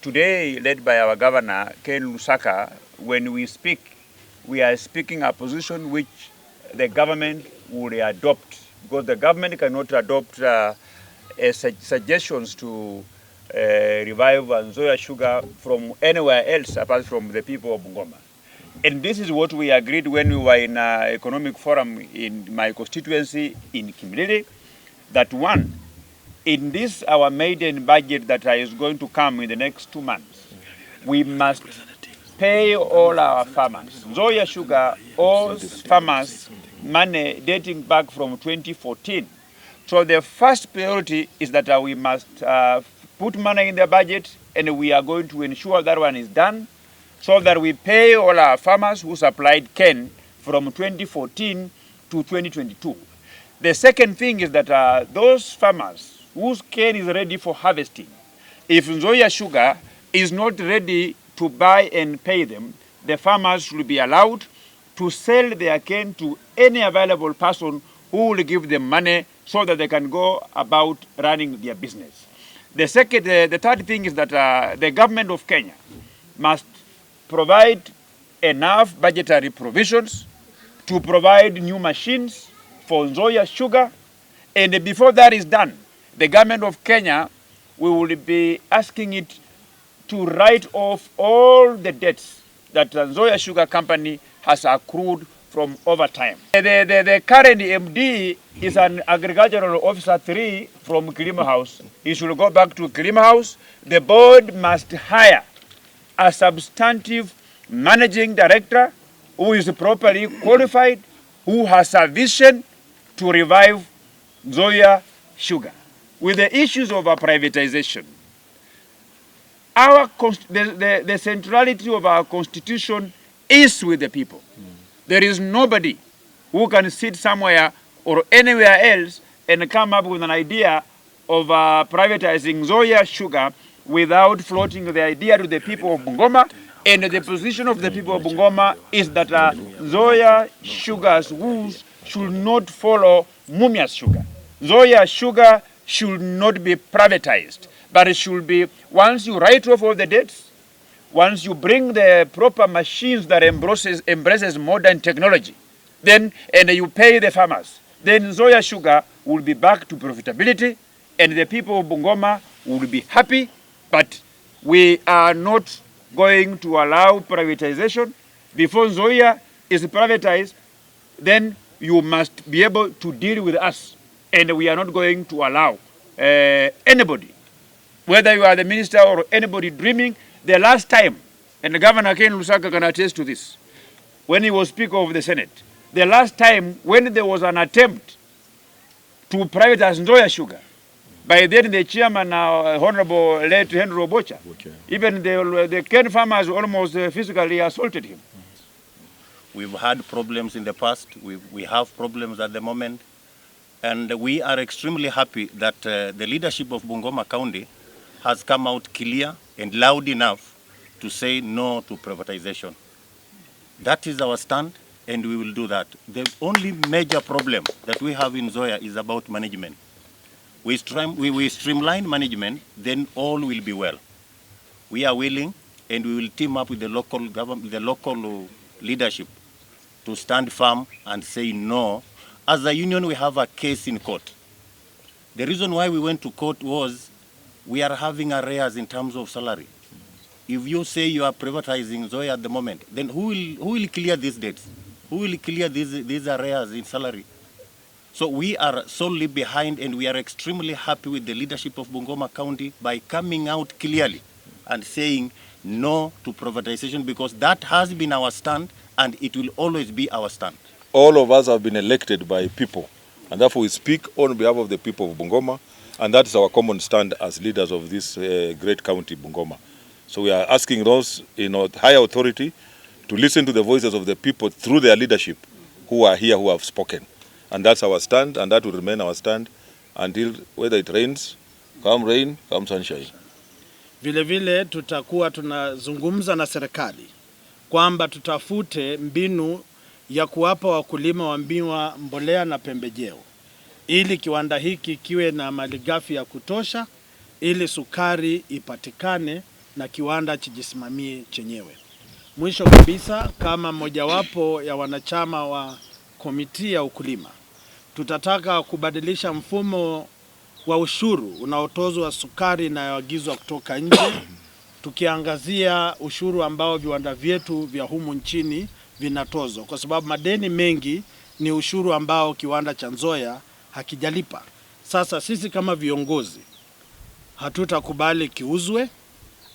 today, led by our governor, Ken Lusaka, when we speak, we are speaking a position which the government would adopt, because the government cannot adopt suggestions to revive Nzoia sugar from anywhere else apart from the people of Bungoma. And this is what we agreed when we were in an economic forum in my constituency in Kimilili, that one, in this our maiden budget that is going to come in the next 2 months, we must pay all our farmers. Nzoia Sugar owes farmers money dating back from 2014. So the first priority is that we must put money in the budget, and we are going to ensure that one is done, so that we pay all our farmers who supplied cane from 2014 to 2022. The second thing is that those farmers whose cane is ready for harvesting, if Nzoia Sugar is not ready to buy and pay them, the farmers should be allowed to sell their cane to any available person who will give them money so that they can go about running their business. The third thing is that the government of Kenya must provide enough budgetary provisions to provide new machines for Nzoia Sugar. And before that is done, the government of Kenya, we will be asking it to write off all the debts that Nzoia Sugar Company has accrued from over time. The current MD is an agricultural officer 3 from Kilimo House. He should go back to Kilimo House. The board must hire a substantive managing director who is properly qualified, who has a vision to revive Nzoia Sugar. With the issues of privatization, the centrality of our constitution is with the people. There is nobody who can sit somewhere or anywhere else and come up with an idea of privatizing Nzoia Sugar without floating the idea to the people of Bungoma. And the position of the people of Bungoma is that Nzoia Sugar's rules should not follow Mumia's Sugar. Nzoia Sugar should not be privatized, but it should be, once you write off all the debts, once you bring the proper machines that embraces modern technology, then and you pay the farmers, then Nzoia Sugar will be back to profitability, and the people of Bungoma will be happy. But we are not going to allow privatization. Before Nzoia is privatized, then you must be able to deal with us, and we are not going to allow anybody, whether you are the minister or anybody, dreaming. The last time, and Governor Ken Lusaka can attest to this, when he was Speaker of the Senate, the last time when there was an attempt to privatize Nzoia Sugar, by then the chairman, Honorable late Henry Obocha, even the cane farmers almost physically assaulted him. We've had problems in the past. We have problems at the moment. And we are extremely happy that the leadership of Bungoma County has come out clear and loud enough to say no to privatization. That is our stand, and we will do that. The only major problem that we have in Nzoia is about management. We streamline management, then all will be well. We are willing, and we will team up with the local government, the local leadership, to stand firm and say no. As a union, we have a case in court. The reason why we went to court was we are having arrears in terms of salary. If you say you are privatizing Nzoia at the moment, then who will clear these debts? Who will clear these arrears in salary? So we are solely behind, and we are extremely happy with the leadership of Bungoma County by coming out clearly and saying no to privatization, because that has been our stand and it will always be our stand. All of us have been elected by people, and therefore we speak on behalf of the people of Bungoma, and that is our common stand as leaders of this great county, Bungoma. So we are asking those in higher authority to listen to the voices of the people through their leadership who are here, who have spoken. And that's our stand, and that will remain our stand until whether it rains, come rain, come sunshine. Vile vile tutakuwa tunazungumza na serikali kwamba tutafute mbinu ya kuwapa wakulima wa miwa mbolea na pembejeo, ili kiwanda hiki kiwe na malighafi ya kutosha, ili sukari ipatikane na kiwanda chijisimamie chenyewe. Mwisho kabisa, kama mojawapo ya wanachama wa komiti ya ukulima, tutataka kubadilisha mfumo wa ushuru unaotozwa sukari inayoagizwa kutoka nje, tukiangazia ushuru ambao viwanda vyetu vya humu nchini vinatozwa, kwa sababu madeni mengi ni ushuru ambao kiwanda cha Nzoia hakijalipa. Sasa sisi kama viongozi hatutakubali kiuzwe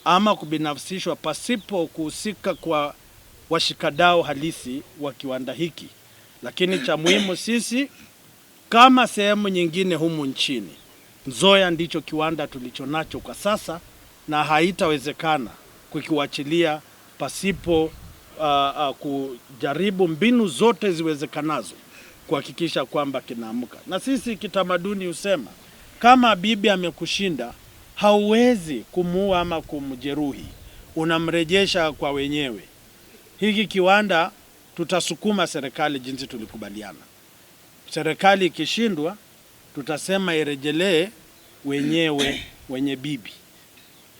ama kubinafsishwa pasipo kuhusika kwa washikadau halisi wa kiwanda hiki. Lakini cha muhimu, sisi kama sehemu nyingine humu nchini, Nzoia ndicho kiwanda tulichonacho kwa sasa, na haitawezekana kukiwachilia pasipo kujaribu mbinu zote ziwezekanazo kuhakikisha kwamba kinaamka. Na sisi kitamaduni usema, kama bibi amekushinda, hauwezi kumuua ama kumjeruhi, unamrejesha kwa wenyewe. Hiki kiwanda tutasukuma serikali jinsi tulikubaliana. Serikali ikishindwa, tutasema irejelee wenyewe wenye bibi.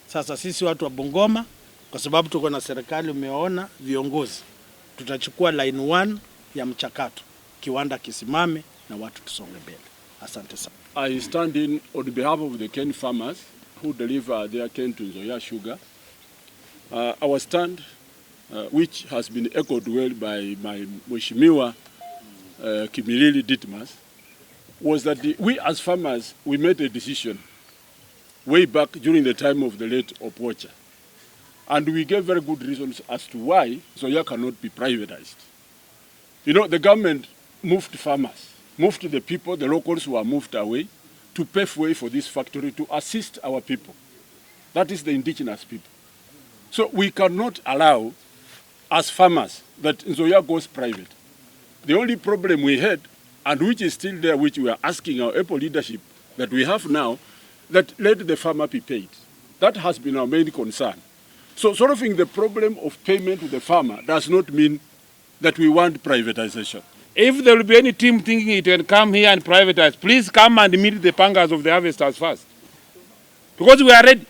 Sasa sisi watu wa Bungoma, kwa sababu tuko na serikali, umeona viongozi, tutachukua line 1 ya mchakato, kiwanda kisimame na watu tusonge mbele. Asante sana. I stand in on behalf of the cane farmers who deliver their cane to Nzoia Sugar. Our stand, which has been echoed well by my Mheshimiwa Kimilili Ditmas, was that we as farmers, we made a decision way back during the time of the late Opocha. And we gave very good reasons as to why Nzoia cannot be privatized. You know, the government moved farmers, moved the people, the locals who are moved away, to pave way for this factory to assist our people. That is the indigenous people. So we cannot allow, as farmers, that Nzoia goes private. The only problem we had, and which is still there, which we are asking our Apple leadership that we have now, that let the farmer be paid. That has been our main concern. So solving the problem of payment to the farmer does not mean that we want privatization. If there will be any team thinking it can come here and privatize, please come and meet the pangas of the harvesters first. Because we are ready.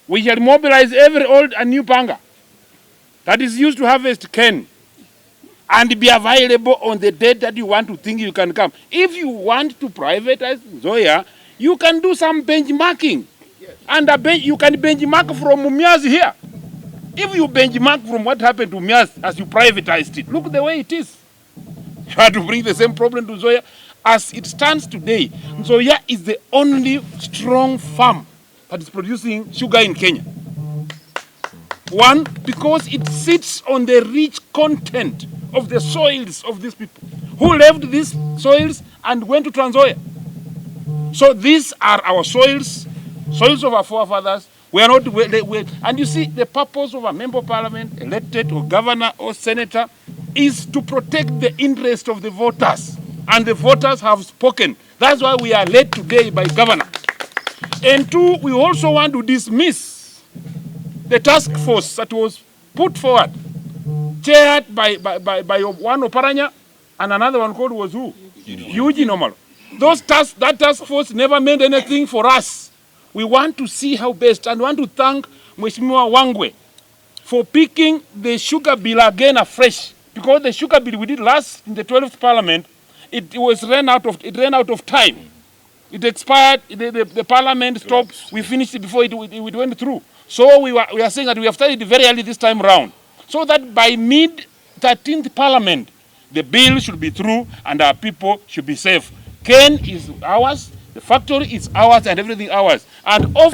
We shall mobilize every old and new panga that is used to harvest cane and be available on the date that you want to think you can come. If you want to privatize Nzoia, you can do some benchmarking. And you can benchmark from Mumias here. If you benchmark from what happened to Mumias as you privatized it, look the way it is. You have to bring the same problem to Nzoia. As it stands today, Nzoia is the only strong farm that is producing sugar in Kenya. One, because it sits on the rich content of the soils of these people who left these soils and went to Nzoia. So these are our soils, soils of our forefathers. We are not, and you see, the purpose of a member of parliament, elected or governor or senator, is to protect the interest of the voters. And the voters have spoken. That's why we are led today by governor. And two, we also want to dismiss the task force that was put forward, chaired by one Oparanya and another one called was who? Eugene Omalo. That task force never meant anything for us. We want to see how best, and want to thank Mheshimiwa Wangwe for picking the sugar bill again afresh, because the sugar bill we did last in the 12th Parliament, it ran out of time. It expired. The Parliament stopped. We finished it before it went through. So we are saying that we have started very early this time round, so that by mid-13th Parliament, the bill should be through and our people should be safe. Cane is ours. The factory is ours and everything ours. And of